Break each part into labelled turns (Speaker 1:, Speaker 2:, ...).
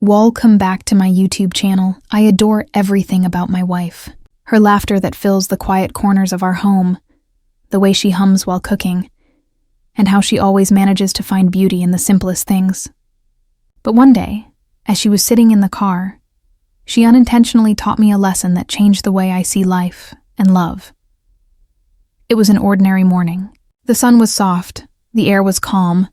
Speaker 1: Welcome back to my YouTube channel. I adore everything about my wife. Her laughter that fills the quiet corners of our home, the way she hums while cooking, and how she always manages to find beauty in the simplest things. But one day, as she was sitting in the car, she unintentionally taught me a lesson that changed the way I see life and love. It was an ordinary morning. The sun was soft, the air was calm,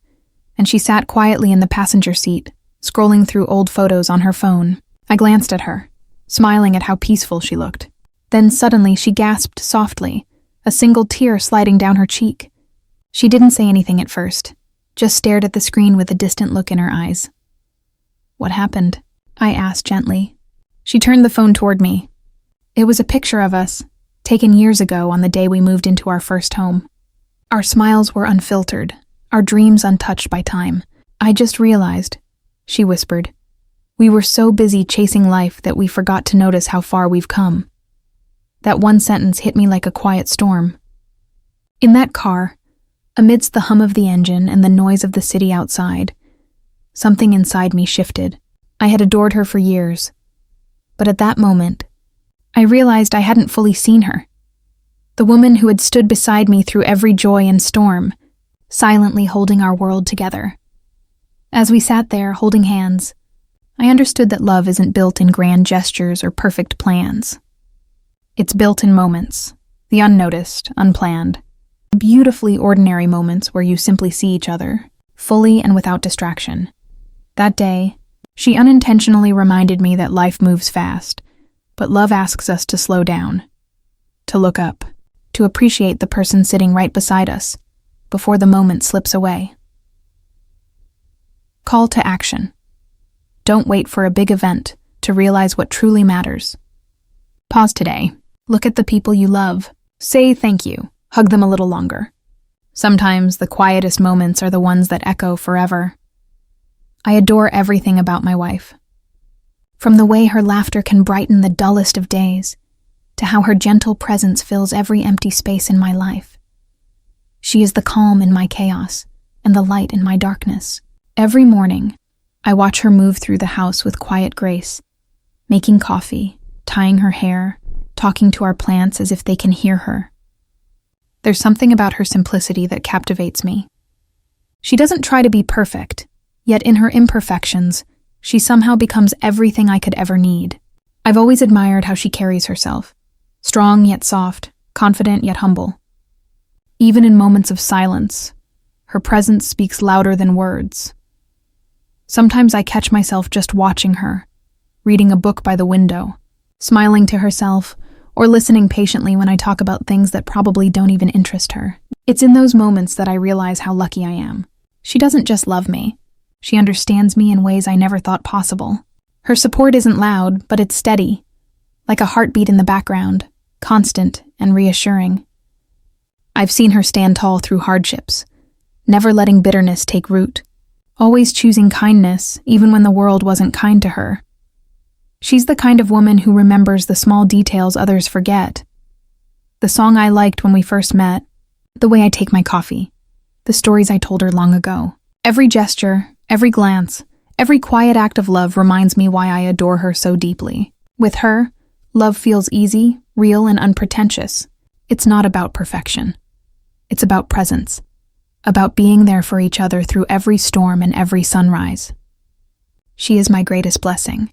Speaker 1: and she sat quietly in the passenger seat, scrolling through old photos on her phone. I glanced at her, smiling at how peaceful she looked. Then suddenly she gasped softly, a single tear sliding down her cheek. She didn't say anything at first, just stared at the screen with a distant look in her eyes. "What happened?" I asked gently. She turned the phone toward me. It was a picture of us, taken years ago on the day we moved into our first home. Our smiles were unfiltered, our dreams untouched by time. "I just realized," she whispered. "We were so busy chasing life that we forgot to notice how far we've come." That one sentence hit me like a quiet storm. In that car, amidst the hum of the engine and the noise of the city outside, something inside me shifted. I had adored her for years, but at that moment, I realized I hadn't fully seen her. The woman who had stood beside me through every joy and storm, silently holding our world together. As we sat there, holding hands, I understood that love isn't built in grand gestures or perfect plans. It's built in moments, the unnoticed, unplanned, beautifully ordinary moments where you simply see each other, fully and without distraction. That day, she unintentionally reminded me that life moves fast, but love asks us to slow down, to look up, to appreciate the person sitting right beside us before the moment slips away. Call to action. Don't wait for a big event to realize what truly matters. Pause today. Look at the people you love. Say thank you. Hug them a little longer. Sometimes the quietest moments are the ones that echo forever. I adore everything about my wife. From the way her laughter can brighten the dullest of days, to how her gentle presence fills every empty space in my life. She is the calm in my chaos and the light in my darkness. Every morning, I watch her move through the house with quiet grace, making coffee, tying her hair, talking to our plants as if they can hear her. There's something about her simplicity that captivates me. She doesn't try to be perfect, yet in her imperfections, she somehow becomes everything I could ever need. I've always admired how she carries herself, strong yet soft, confident yet humble. Even in moments of silence, her presence speaks louder than words. Sometimes I catch myself just watching her, reading a book by the window, smiling to herself, or listening patiently when I talk about things that probably don't even interest her. It's in those moments that I realize how lucky I am. She doesn't just love me. She understands me in ways I never thought possible. Her support isn't loud, but it's steady, like a heartbeat in the background, constant and reassuring. I've seen her stand tall through hardships, never letting bitterness take root, always choosing kindness even when the world wasn't kind to her. She's the kind of woman who remembers the small details others forget. The song I liked when we first met, the way I take my coffee, the stories I told her long ago. Every gesture, every glance, every quiet act of love reminds me why I adore her so deeply. With her, love feels easy, real, and unpretentious. It's not about perfection. It's about presence, about being there for each other through every storm and every sunrise. She is my greatest blessing,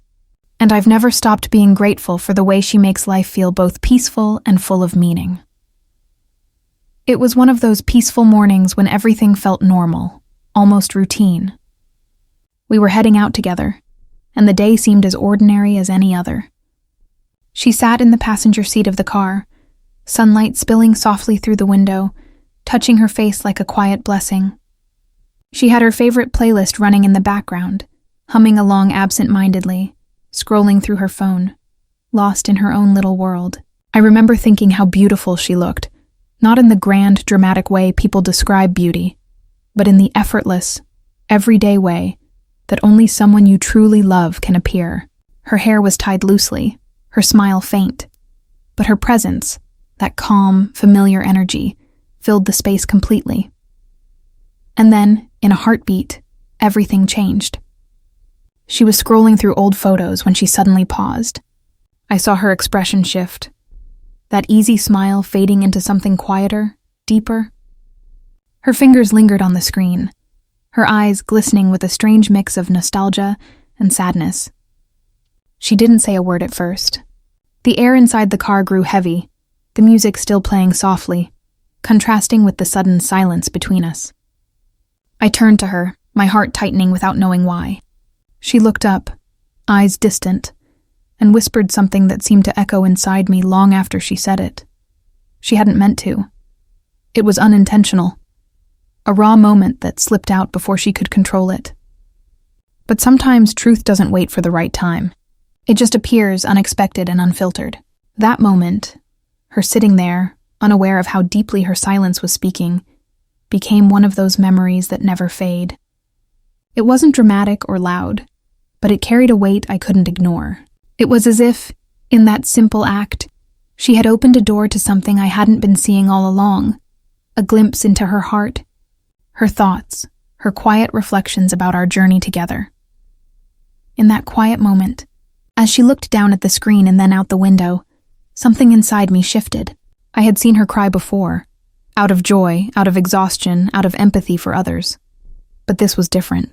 Speaker 1: and I've never stopped being grateful for the way she makes life feel both peaceful and full of meaning. It was one of those peaceful mornings when everything felt normal, almost routine. We were heading out together, and the day seemed as ordinary as any other. She sat in the passenger seat of the car, sunlight spilling softly through the window, touching her face like a quiet blessing. She had her favorite playlist running in the background, humming along absent-mindedly, scrolling through her phone, lost in her own little world. I remember thinking how beautiful she looked, not in the grand, dramatic way people describe beauty, but in the effortless, everyday way that only someone you truly love can appear. Her hair was tied loosely, her smile faint, but her presence, that calm, familiar energy, filled the space completely. And then, in a heartbeat, everything changed. She was scrolling through old photos when she suddenly paused. I saw her expression shift, that easy smile fading into something quieter, deeper. Her fingers lingered on the screen, her eyes glistening with a strange mix of nostalgia and sadness. She didn't say a word at first. The air inside the car grew heavy, the music still playing softly, contrasting with the sudden silence between us. I turned to her, my heart tightening without knowing why. She looked up, eyes distant, and whispered something that seemed to echo inside me long after she said it. She hadn't meant to. It was unintentional. A raw moment that slipped out before she could control it. But sometimes truth doesn't wait for the right time. It just appears unexpected and unfiltered. That moment, her sitting there, unaware of how deeply her silence was speaking, became one of those memories that never fade. It wasn't dramatic or loud, but it carried a weight I couldn't ignore. It was as if, in that simple act, she had opened a door to something I hadn't been seeing all along, a glimpse into her heart, her thoughts, her quiet reflections about our journey together. In that quiet moment, as she looked down at the screen and then out the window, something inside me shifted. I had seen her cry before, out of joy, out of exhaustion, out of empathy for others. But this was different.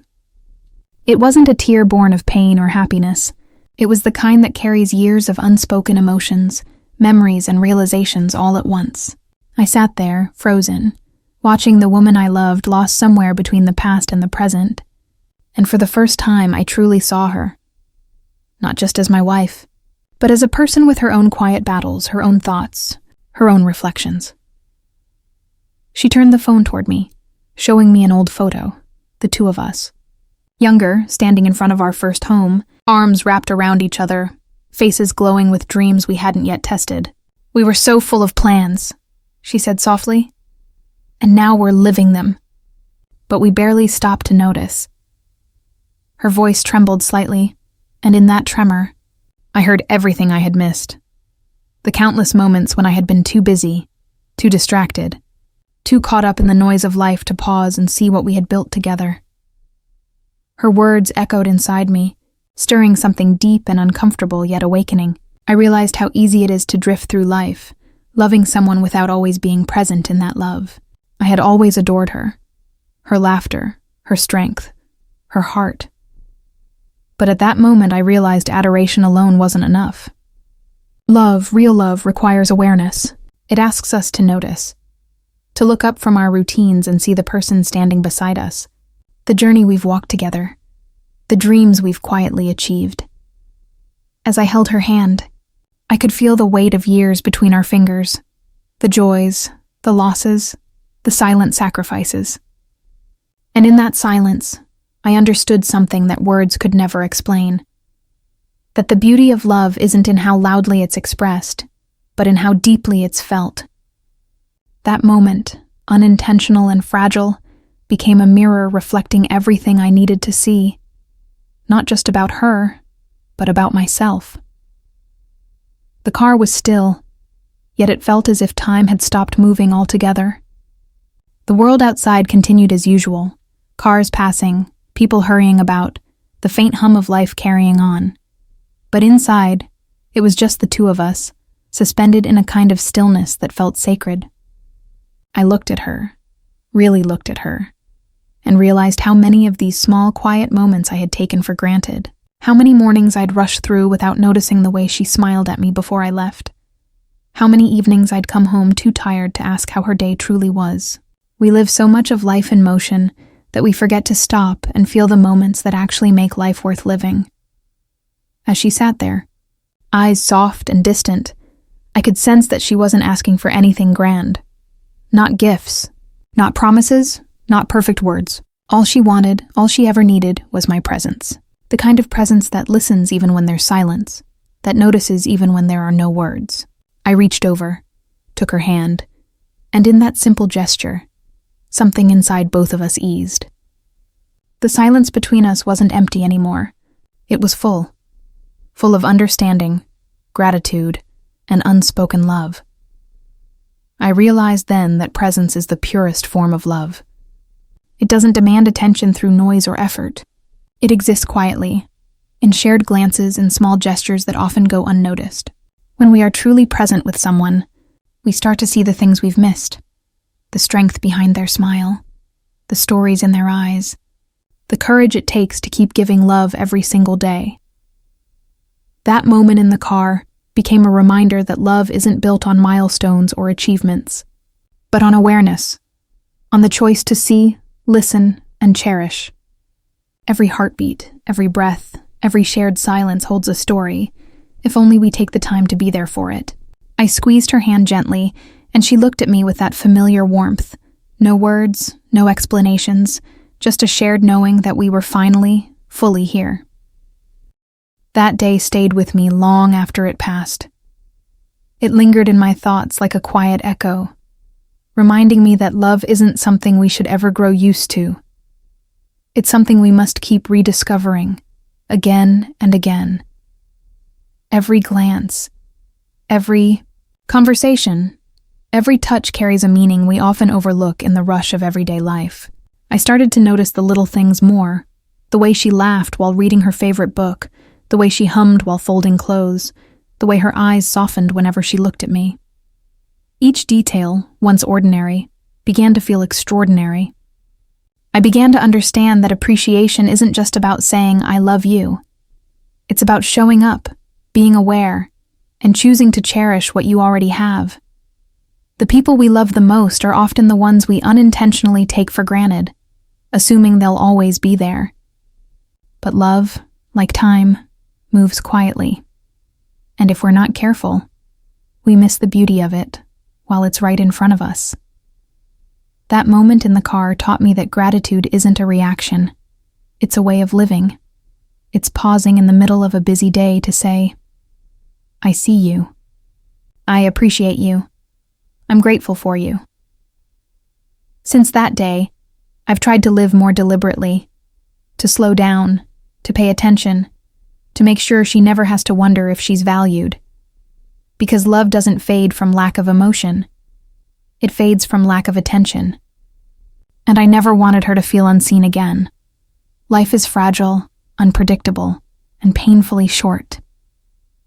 Speaker 1: It wasn't a tear born of pain or happiness. It was the kind that carries years of unspoken emotions, memories, and realizations all at once. I sat there, frozen, watching the woman I loved lost somewhere between the past and the present. And for the first time, I truly saw her. Not just as my wife, but as a person with her own quiet battles, her own thoughts, her own reflections. She turned the phone toward me, showing me an old photo, the two of us. Younger, standing in front of our first home, arms wrapped around each other, faces glowing with dreams we hadn't yet tested. "We were so full of plans," she said softly, "and now we're living them." But we barely stopped to notice. Her voice trembled slightly, and in that tremor, I heard everything I had missed. The countless moments when I had been too busy, too distracted, too caught up in the noise of life to pause and see what we had built together. Her words echoed inside me, stirring something deep and uncomfortable yet awakening. I realized how easy it is to drift through life, loving someone without always being present in that love. I had always adored her laughter, her strength, her heart. But at that moment I realized adoration alone wasn't enough. Love, real love, requires awareness. It asks us to notice, to look up from our routines and see the person standing beside us, the journey we've walked together, the dreams we've quietly achieved. As I held her hand, I could feel the weight of years between our fingers, the joys, the losses, the silent sacrifices. And in that silence, I understood something that words could never explain. That the beauty of love isn't in how loudly it's expressed, but in how deeply it's felt. That moment, unintentional and fragile, became a mirror reflecting everything I needed to see, not just about her, but about myself. The car was still, yet it felt as if time had stopped moving altogether. The world outside continued as usual, cars passing, people hurrying about, the faint hum of life carrying on. But inside, it was just the two of us, suspended in a kind of stillness that felt sacred. I looked at her, really looked at her, and realized how many of these small, quiet moments I had taken for granted. How many mornings I'd rushed through without noticing the way she smiled at me before I left. How many evenings I'd come home too tired to ask how her day truly was. We live so much of life in motion that we forget to stop and feel the moments that actually make life worth living. As she sat there, eyes soft and distant, I could sense that she wasn't asking for anything grand. Not gifts, not promises, not perfect words. All she wanted, all she ever needed, was my presence. The kind of presence that listens even when there's silence, that notices even when there are no words. I reached over, took her hand, and in that simple gesture, something inside both of us eased. The silence between us wasn't empty anymore. It was full of understanding, gratitude, and unspoken love. I realized then that presence is the purest form of love. It doesn't demand attention through noise or effort. It exists quietly, in shared glances and small gestures that often go unnoticed. When we are truly present with someone, we start to see the things we've missed, the strength behind their smile, the stories in their eyes, the courage it takes to keep giving love every single day. That moment in the car became a reminder that love isn't built on milestones or achievements, but on awareness, on the choice to see, listen, and cherish. Every heartbeat, every breath, every shared silence holds a story, if only we take the time to be there for it. I squeezed her hand gently, and she looked at me with that familiar warmth. No words, no explanations, just a shared knowing that we were finally, fully here. That day stayed with me long after it passed. It lingered in my thoughts like a quiet echo, reminding me that love isn't something we should ever grow used to. It's something we must keep rediscovering, again and again. Every glance, every conversation, every touch carries a meaning we often overlook in the rush of everyday life. I started to notice the little things more, the way she laughed while reading her favorite book, the way she hummed while folding clothes, the way her eyes softened whenever she looked at me. Each detail, once ordinary, began to feel extraordinary. I began to understand that appreciation isn't just about saying, "I love you." It's about showing up, being aware, and choosing to cherish what you already have. The people we love the most are often the ones we unintentionally take for granted, assuming they'll always be there. But love, like time, moves quietly. And if we're not careful, we miss the beauty of it while it's right in front of us. That moment in the car taught me that gratitude isn't a reaction. It's a way of living. It's pausing in the middle of a busy day to say, "I see you. I appreciate you. I'm grateful for you." Since that day, I've tried to live more deliberately, to slow down, to pay attention, to make sure she never has to wonder if she's valued. Because love doesn't fade from lack of emotion. It fades from lack of attention. And I never wanted her to feel unseen again. Life is fragile, unpredictable, and painfully short.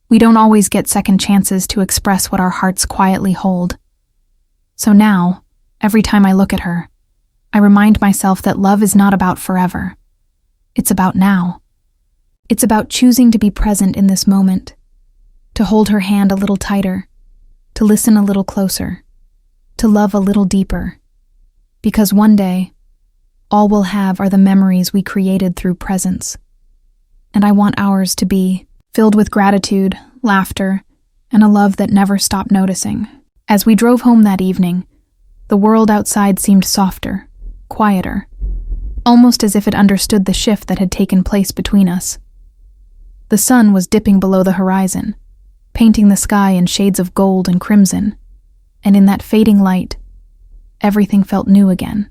Speaker 1: We don't always get second chances to express what our hearts quietly hold. So now, every time I look at her, I remind myself that love is not about forever. It's about now. It's about choosing to be present in this moment, to hold her hand a little tighter, to listen a little closer, to love a little deeper. Because one day, all we'll have are the memories we created through presence. And I want ours to be filled with gratitude, laughter, and a love that never stopped noticing. As we drove home that evening, the world outside seemed softer, quieter, almost as if it understood the shift that had taken place between us. The sun was dipping below the horizon, painting the sky in shades of gold and crimson, and in that fading light, everything felt new again.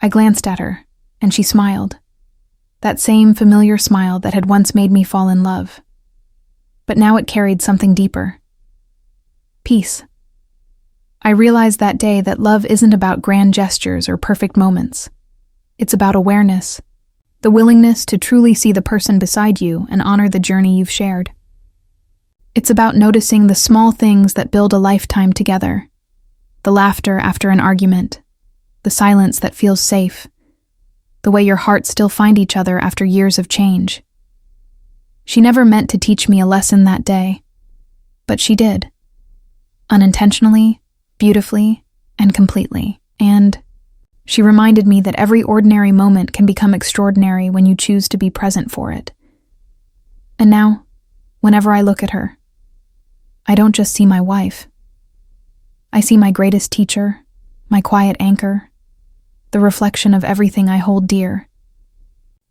Speaker 1: I glanced at her, and she smiled. That same familiar smile that had once made me fall in love. But now it carried something deeper. Peace. I realized that day that love isn't about grand gestures or perfect moments. It's about awareness, the willingness to truly see the person beside you and honor the journey you've shared. It's about noticing the small things that build a lifetime together. The laughter after an argument, the silence that feels safe, the way your hearts still find each other after years of change. She never meant to teach me a lesson that day, but she did. Unintentionally, beautifully, and completely. And she reminded me that every ordinary moment can become extraordinary when you choose to be present for it. And now, whenever I look at her, I don't just see my wife. I see my greatest teacher, my quiet anchor, the reflection of everything I hold dear.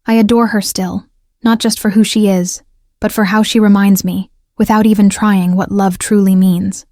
Speaker 1: I adore her still, not just for who she is, but for how she reminds me, without even trying, what love truly means.